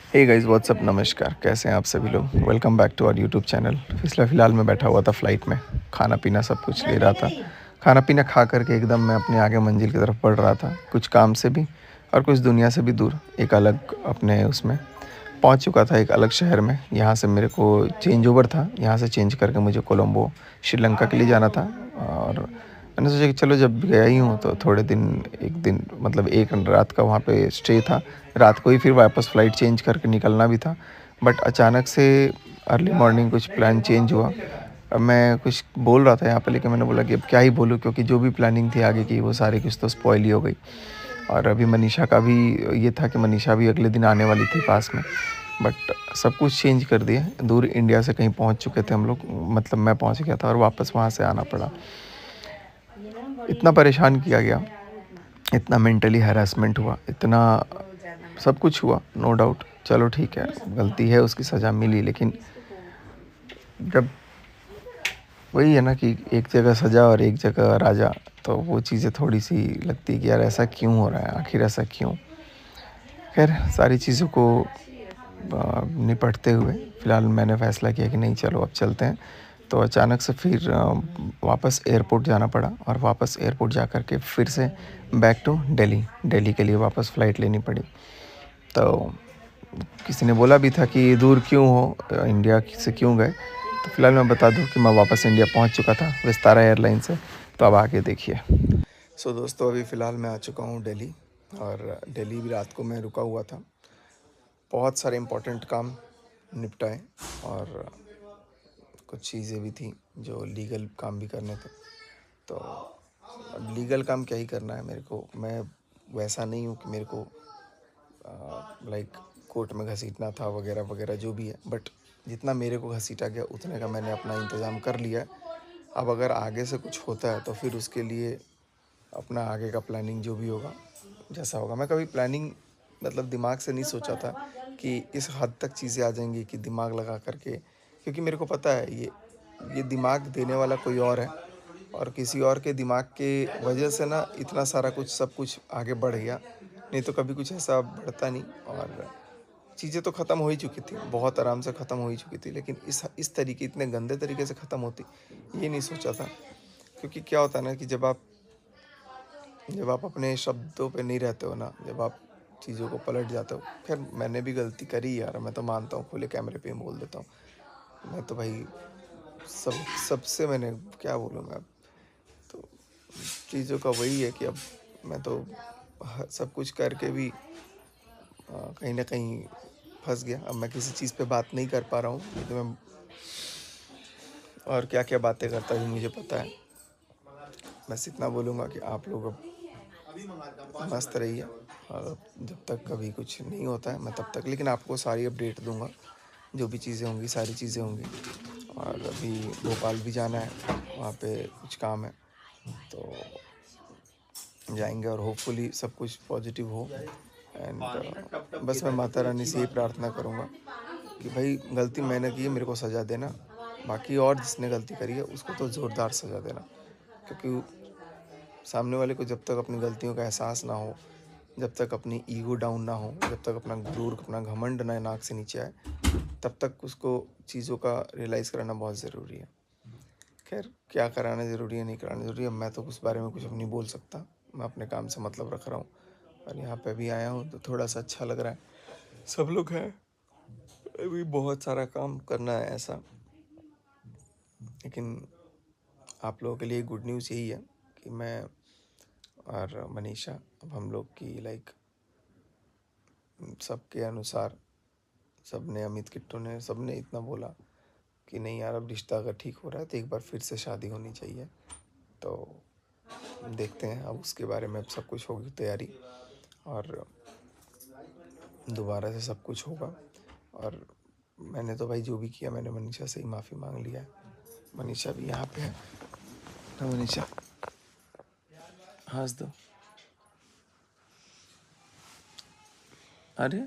Hey guys what's up, नमस्कार। कैसे हैं आप सभी लोग? Welcome back to our YouTube channel. फ़िलहाल मैं बैठा हुआ था फ़्लाइट में, खाना पीना सब कुछ ले रहा था। खाना पीना खा कर के एकदम मैं अपने आगे मंजिल की तरफ बढ़ रहा था, कुछ काम से भी और कुछ दुनिया से भी दूर, एक अलग अपने उसमें पहुंच चुका था, एक अलग शहर में। यहाँ से मेरे को चेंज ओवर था, यहाँ से चेंज करके मुझे कोलंबो श्रीलंका के लिए जाना था। और मैंने सोचा कि चलो जब गया ही हूँ तो थोड़े दिन, एक दिन मतलब एक रात का वहाँ पे स्टे था। रात को ही फिर वापस फ़्लाइट चेंज करके निकलना भी था। बट अचानक से अर्ली मॉर्निंग कुछ प्लान चेंज हुआ। अब मैं कुछ बोल रहा था यहाँ पे, लेकिन मैंने बोला कि अब क्या ही बोलूँ, क्योंकि जो भी प्लानिंग थी आगे की वो सारी कुछ तो स्पॉइल ही हो गई। और अभी मनीषा का भी ये था कि मनीषा भी अगले दिन आने वाली थी पास में। बट सब कुछ चेंज कर दिया। दूर इंडिया से कहीं पहुंच चुके थे हम लोग, मतलब मैं पहुंच गया था और वापस वहां से आना पड़ा। इतना परेशान किया गया, इतना मेंटली हैरेसमेंट हुआ, इतना सब कुछ हुआ, नो डाउट। चलो ठीक है, गलती है, उसकी सज़ा मिली। लेकिन जब वही है ना कि एक जगह सज़ा और एक जगह राजा, तो वो चीज़ें थोड़ी सी लगती है कि यार ऐसा क्यों हो रहा है, आखिर ऐसा क्यों। खैर, सारी चीज़ों को निपटते हुए फ़िलहाल मैंने फ़ैसला किया कि नहीं, चलो अब चलते हैं। तो अचानक से फिर वापस एयरपोर्ट जाना पड़ा और वापस एयरपोर्ट जा कर के फिर से बैक टू दिल्ली। दिल्ली के लिए वापस फ़्लाइट लेनी पड़ी। तो किसी ने बोला भी था कि दूर क्यों हो, इंडिया से क्यों गए। तो फ़िलहाल मैं बता दूं कि मैं वापस इंडिया पहुंच चुका था विस्तारा एयरलाइन से। तो अब आगे देखिए। दोस्तों, अभी फ़िलहाल मैं आ चुका हूं दिल्ली। और दिल्ली भी रात को मैं रुका हुआ था, बहुत सारे इम्पोर्टेंट काम निपटाए और कुछ चीज़ें भी थी जो लीगल काम भी करने थे। तो अब लीगल काम क्या ही करना है मेरे को, मैं वैसा नहीं हूँ कि मेरे को लाइक कोर्ट में घसीटना था वगैरह वगैरह जो भी है। बट जितना मेरे को घसीटा गया उतने का मैंने अपना इंतज़ाम कर लिया है। अब अगर आगे से कुछ होता है तो फिर उसके लिए अपना आगे का प्लानिंग जो भी होगा, जैसा होगा। मैं कभी प्लानिंग मतलब दिमाग से नहीं सोचा था कि इस हद तक चीज़ें आ जाएंगी कि दिमाग लगा करके, क्योंकि मेरे को पता है ये दिमाग देने वाला कोई और है और किसी और के दिमाग के वजह से ना इतना सारा कुछ सब कुछ आगे बढ़ गया। नहीं तो कभी कुछ ऐसा बढ़ता नहीं। और चीज़ें तो ख़त्म हो ही चुकी थी, बहुत आराम से ख़त्म हो ही चुकी थी, लेकिन इस तरीके, इतने गंदे तरीके से ख़त्म होती ये नहीं सोचा था। क्योंकि क्या होता है ना कि जब आप अपने शब्दों पे नहीं रहते हो ना, जब आप चीज़ों को पलट जाते हो। खैर, मैंने भी गलती करी यार, मैं तो मानता हूँ, खुले कैमरे पे ही बोल देता हूँ। मैं तो भाई सबसे मैंने क्या बोलूँ मैं। तो चीज़ों का वही है कि अब मैं तो सब कुछ करके भी कहीं ना कहीं फंस गया। अब मैं किसी चीज़ पे बात नहीं कर पा रहा हूँ, नहीं तो मैं और क्या क्या बातें करता भी मुझे पता है। बस इतना बोलूँगा कि आप लोग अब मस्त रहिए। और जब तक कभी कुछ नहीं होता है मैं तब तक लेकिन आपको सारी अपडेट दूंगा, जो भी चीज़ें होंगी सारी चीज़ें होंगी। और अभी भोपाल भी जाना है, वहाँ पे कुछ काम है, तो जाएंगे और होपफुली सब कुछ पॉजिटिव हो। एंड बस मैं माता रानी से यही प्रार्थना करूँगा कि भाई गलती मैंने की है, मेरे को सज़ा देना। बाकी और जिसने गलती करी है उसको तो ज़ोरदार सज़ा देना। क्योंकि सामने वाले को जब तक अपनी गलतियों का एहसास ना हो, जब तक अपनी ईगो डाउन ना हो, जब तक अपना गुरूर, अपना घमंड ना नाक से नीचे आए, तब तक उसको चीज़ों का रियलाइज़ कराना बहुत ज़रूरी है। खैर, क्या कराना ज़रूरी है, नहीं कराना ज़रूरी है, मैं तो उस बारे में कुछ अब नहीं बोल सकता। मैं अपने काम से मतलब रख रहा हूँ और यहाँ पे भी आया हूँ तो थोड़ा सा अच्छा लग रहा है। सब लोग हैं, अभी बहुत सारा काम करना है ऐसा। लेकिन आप लोगों के लिए गुड न्यूज़ यही है कि मैं और मनीषा, अब हम लोग की लाइक सबके अनुसार, सब ने, अमित किट्टू ने, सब ने इतना बोला कि नहीं यार, अब रिश्ता अगर ठीक हो रहा है तो एक बार फिर से शादी होनी चाहिए। तो देखते हैं, अब उसके बारे में अब सब कुछ होगी तैयारी और दोबारा से सब कुछ होगा। और मैंने तो भाई जो भी किया, मैंने मनीषा से ही माफ़ी मांग लिया है। मनीषा भी यहाँ पे है ना? मनीषा, हंस दो। अरे,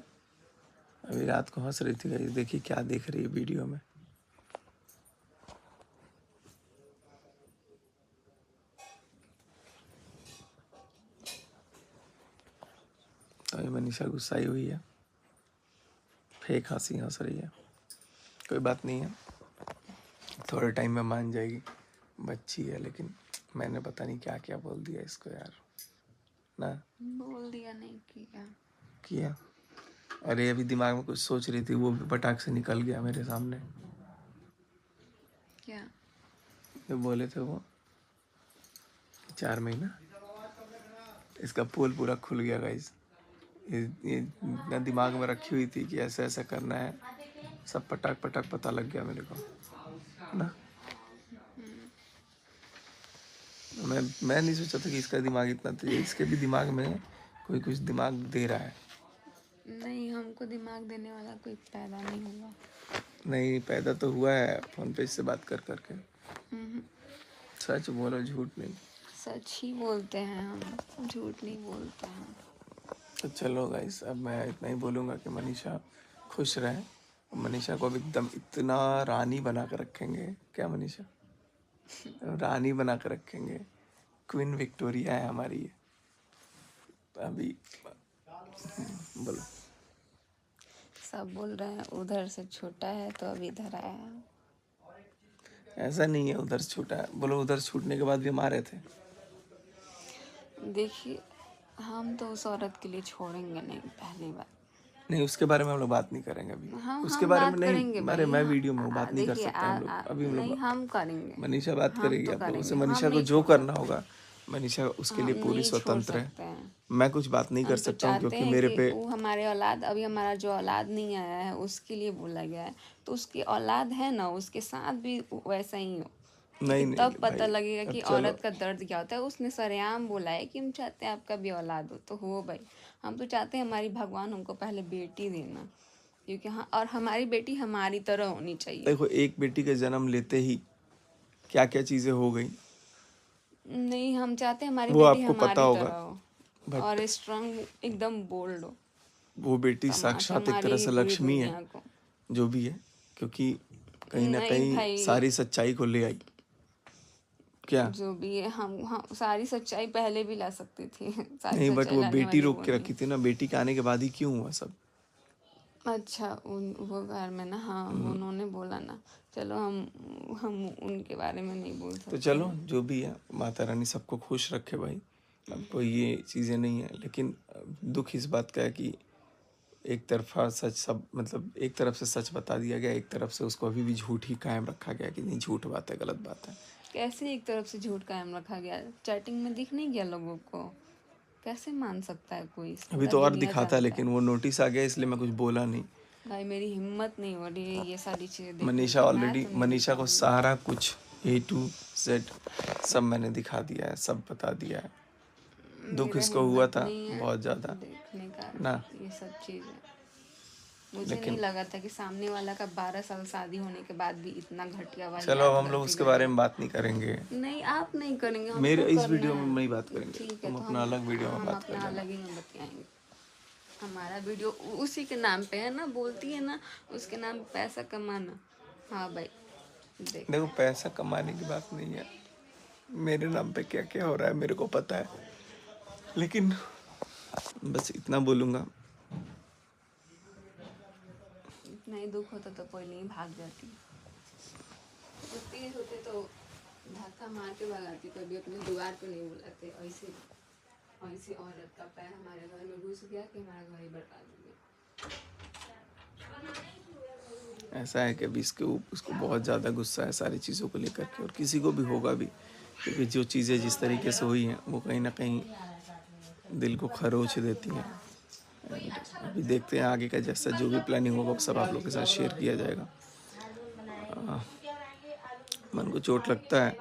अभी रात को हंस रही थी गाइस, देखिए क्या देख रही है वीडियो में। तो अभी मनीषा गुस्साई हुई है। फेक हंसी हंस रही है। कोई बात नहीं है, थोड़े टाइम में मान जाएगी, बच्ची है। लेकिन मैंने पता नहीं क्या क्या बोल दिया इसको यार ना। बोल दिया नहीं किया। किया? अरे अभी दिमाग में कुछ सोच रही थी, वो भी पटाख से निकल गया मेरे सामने। क्या? जो बोले थे वो 4 महीना, इसका पोल पूरा खुल गया गाइस। ये इतना दिमाग में रखी हुई थी कि ऐसा ऐसा करना है, सब पटाख पटाख पता लग गया मेरे को ना। मैं नहीं सोचा था कि इसका दिमाग इतना तेज है। इसके भी दिमाग में कोई कुछ दिमाग दे रहा है। नहीं, हमको दिमाग देने वाला कोई पैदा नहीं हुआ। नहीं, पैदा तो हुआ है फोन पे इससे बात कर करके। सच बोलो, झूठ नहीं। सच ही बोलते हैं हम, झूठ नहीं बोलते हैं। तो चलो गाइस, अब मैं इतना ही बोलूँगा कि मनीषा खुश रहे। मनीषा को अब एकदम इतना रानी बना कर रखेंगे। क्या मनीषा? रानी बना कर रखेंगे। क्वीन विक्टोरिया है हमारी ये। अभी बोलो। सब बोल रहे हैं उधर से छोटा है तो अब इधर आया है। ऐसा नहीं है उधर से छूटा है, बोलो उधर छूटने के बाद भी हम आ रहे थे। देखिए, हम तो उस औरत के लिए छोड़ेंगे नहीं, पहली बात। नहीं, उसके बारे में हम लोग बात नहीं करेंगे अभी। हम उसके हम बारे बात में नहीं। करेंगे अरे भाई। मैं वीडियो में हूँ, बात नहीं कर देखिए, सकते हम लोग अभी। हम नहीं, लोग हम करेंगे। मनीषा बात हम करेगी तो आप लोगों से। करेंगे, हम मनीषा को नहीं जो छोड़ करना सकते। होगा, मनीषा उसके हम लिए पूरी नहीं छोड़ स्वतंत्र है। सकते हैं। मैं कुछ बात नहीं कर हम तो सकता हूँ चाहते क्योंकि हैं मेरे कि पे वो हमारे औलाद, अभी हमारा जो औलाद नहीं आया है उसके लिए बोला गया है, तो उसकी औलाद है ना, उसके साथ भी वैसा ही हो। नहीं क्योंकि नहीं तब भाई, पता लगेगा अब कि चलो। औरत का दर्द क्या होता है। उसने सरेआम बोला है कि हम चाहते हैं आपका भी औलाद हो, तो हो भाई। हम तो चाहते हैं हमारी भगवान हमको पहले बेटी देना, क्योंकि हाँ, और हमारी बेटी हमारी तरह होनी चाहिए। देखो, एक बेटी का जन्म लेते ही क्या क्या चीज़ें हो गई नहीं, हम चाहते हैं हमारी वो बेटी आपको पता हमारी होगा। तरह हो बट और स्ट्रांग, एकदम बोल्ड हो, वो बेटी कमा के साक्षात एक तरह मारेगी से पूरी लक्ष्मी है, दुनिया को। जो भी है। क्योंकि कहीं ना नहीं कहीं भाई, सारी सच्चाई को ले आई। क्या? जो भी है, हम सारी सच्चाई पहले भी ला सकती थी। सारी नहीं, बट सच्चाई वो लाने बेटी वाली रोक वो के नहीं। रखी थी ना। बेटी के आने के बाद ही क्यों हुआ सब? अच्छा, वो घर में ना, हाँ, उन्होंने बोला ना। चलो, हम उनके बारे में नहीं बोल तो सकते चलो, हैं। जो भी है, माता रानी सबको खुश रखे भाई। अब कोई ये चीज़ें नहीं है, लेकिन दुख इस बात का है कि एक तरफा सच, सब मतलब एक तरफ से सच बता दिया गया, एक तरफ से उसको अभी भी झूठ ही कायम रखा गया कि नहीं, झूठ बात है, गलत बात है। कैसे एक तरफ से झूठ कायम रखा गया? चैटिंग में दिख नहीं गया लोगों को? कैसे मान सकता है कोई? अभी पूरा तो और दुनिया दिखाता, जानता लेकिन है। वो नोटिस आ गया इसलिए मैं कुछ बोला नहीं। भाई, मेरी हिम्मत नहीं हो रही है ये सारी चीज़ें देखने मनीषा की। मैं ऑलरेडी, तो नहीं देख मनीषा को पाऊंगी। सारा कुछ A to Z सब मैंने दिखा दिया है, सब बता दिया है। दुख मेरा इसको हुआ हिम्मत था नहीं है बहुत ज़्यादा देखने का ना। ये सब चीज़ें। मुझे नहीं लेकिन लगा था कि सामने वाला का 12 साल शादी होने के बाद भी इतना घटिया चलो, अब वाहियात हम लोग करके उसके बारे में जाएगा। बात नहीं करेंगे। नहीं, आप नहीं करेंगे, मेरे हमको इस करना वीडियो में है। नहीं बात करेंगे, ठीक है, तुम तो अपना अलग वीडियो में हम बात कर अपना लेना। अलग ही में बतियाएंगे। हमारा वीडियो उसी के नाम पे है ना, बोलती है ना, उसके नाम पे पैसा कमाना। हाँ भाई, देख। देखो, पैसा कमाने की बात नहीं है। मेरे नाम पे क्या क्या हो रहा है मेरे को पता है, लेकिन बस इतना बोलूँगा। इतना ही दुख होता तो कोई नहीं भाग जाती। तो तेज होते तो धक्का मार के भगाती, कभी अपने द्वार पे नहीं बुलाते। ऐसे ऐसी औरत का पैर हमारे घर में घुस गया कि हमारा घर ही बर्बाद हो गया। ऐसा है कि अभी उसको बहुत ज़्यादा गुस्सा है सारी चीज़ों को लेकर के, और किसी को भी होगा भी, क्योंकि जो चीज़ें जिस तरीके से हुई हैं वो कहीं ना कहीं दिल को खरोच देती हैं। अभी देखते हैं आगे का, जैसा जो भी प्लानिंग होगा वो सब आप लोग के साथ शेयर किया जाएगा। मन को चोट लगता है,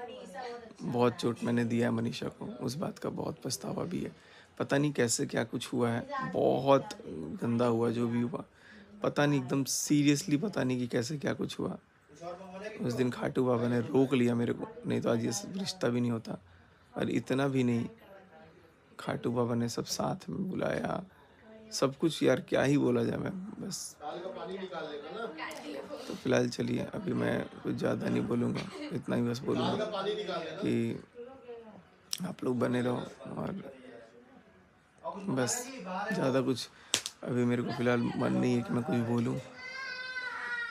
बहुत चोट मैंने दिया है मनीषा को, उस बात का बहुत पछतावा भी है। पता नहीं कैसे क्या कुछ हुआ है, बहुत गंदा हुआ जो भी हुआ, पता नहीं, एकदम सीरियसली पता नहीं कि कैसे क्या कुछ हुआ। उस दिन खाटू बाबा ने रोक लिया मेरे को, नहीं तो आज ये रिश्ता भी नहीं होता। और इतना भी नहीं, खाटू बाबा ने सब साथ में बुलाया, सब कुछ। यार क्या ही बोला जाए, मैं बस। तो फिलहाल चलिए, अभी मैं कुछ ज़्यादा नहीं बोलूँगा, इतना ही बस बोलूँगा कि आप लोग बने रहो, और बस ज़्यादा कुछ अभी मेरे को फ़िलहाल मन नहीं है कि मैं कुछ बोलूँ,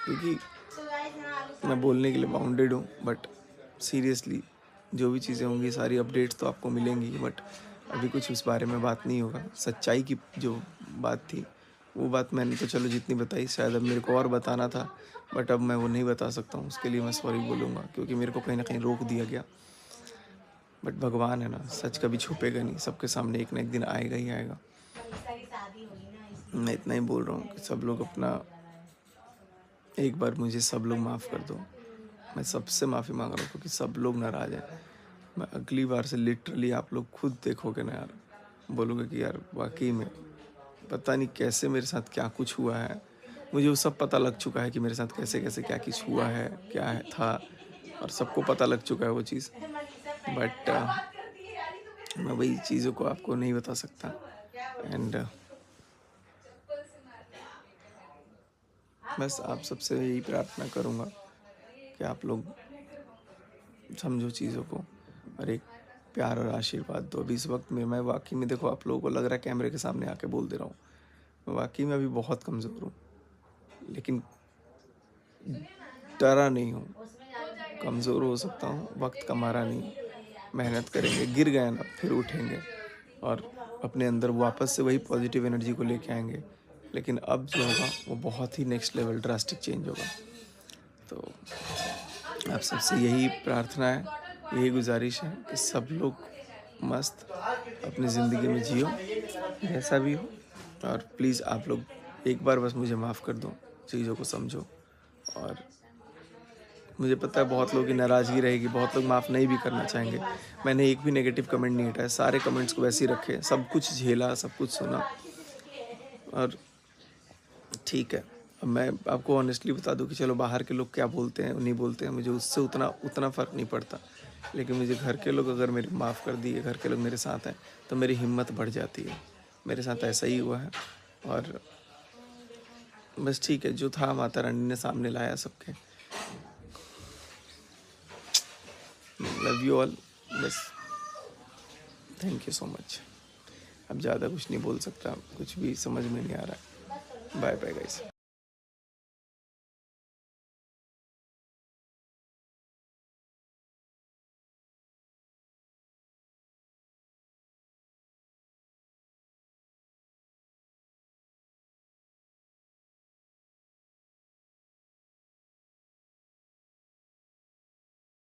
क्योंकि मैं बोलने के लिए बाउंडेड हूँ। बट सीरियसली जो भी चीज़ें होंगी सारी अपडेट्स तो आपको मिलेंगी, बट अभी कुछ उस बारे में बात नहीं होगा। सच्चाई की जो बात थी वो बात मैंने तो चलो जितनी बताई, शायद अब मेरे को और बताना था, बट अब मैं वो नहीं बता सकता हूँ। उसके लिए मैं सॉरी बोलूँगा, क्योंकि मेरे को कहीं ना कहीं रोक दिया गया। बट भगवान है ना, सच कभी छुपेगा नहीं, सबके सामने एक ना एक दिन आएगा ही आएगा। मैं इतना ही बोल रहा हूँ कि सब लोग अपना, एक बार मुझे सब लोग माफ़ कर दो। मैं सबसे माफ़ी मांग रहा हूँ, क्योंकि सब लोग नाराज़ हैं। मैं अगली बार से लिटरली आप लोग खुद देखोगे ना यार, बोलोगे कि यार वाकई में पता नहीं कैसे मेरे साथ क्या कुछ हुआ है। मुझे वो सब पता लग चुका है कि मेरे साथ कैसे कैसे क्या कुछ हुआ है, क्या है था, और सबको पता लग चुका है वो चीज़। बट मैं वही चीज़ों को आपको नहीं बता सकता। एंड बस आप सबसे यही प्रार्थना करूँगा कि आप लोग समझो चीज़ों को, और एक प्यार और आशीर्वाद दो। अभी इस वक्त में मैं वाकई में, देखो आप लोगों को लग रहा है कैमरे के सामने आके बोल दे रहा हूँ, मैं वाकई में अभी बहुत कमज़ोर हूँ, लेकिन डरा नहीं हूँ। कमज़ोर हो सकता हूँ, वक्त का मारा नहीं। मेहनत करेंगे, गिर गए ना फिर उठेंगे, और अपने अंदर वापस से वही पॉजिटिव एनर्जी को लेके आएंगे। लेकिन अब जो होगा वो बहुत ही नेक्स्ट लेवल ड्रास्टिक चेंज होगा। तो आप सबसे यही प्रार्थना है, यही गुजारिश है कि सब लोग मस्त अपनी ज़िंदगी में जियो, जैसा भी हो। और प्लीज़ आप लोग एक बार बस मुझे माफ़ कर दो, चीज़ों को समझो। और मुझे पता है बहुत लोगों की नाराज़गी रहेगी, बहुत लोग माफ़ नहीं भी करना चाहेंगे। मैंने एक भी नेगेटिव कमेंट नहीं हटाया, सारे कमेंट्स को वैसे ही रखे, सब कुछ झेला, सब कुछ सुना, और ठीक है। अब मैं आपको ऑनेस्टली बता दूं कि चलो बाहर के लोग क्या बोलते हैं नहीं बोलते हैं, मुझे उससे उतना फ़र्क नहीं पड़ता। लेकिन मुझे घर के लोग अगर मेरे माफ़ कर दिए, घर के लोग मेरे साथ हैं, तो मेरी हिम्मत बढ़ जाती है। मेरे साथ ऐसा ही हुआ है, और बस ठीक है, जो था माता रानी ने सामने लाया सबके। Love you all. बस थैंक यू सो मच। अब ज़्यादा कुछ नहीं बोल सकता, कुछ भी समझ में नहीं आ रहा है। Bye bye guys.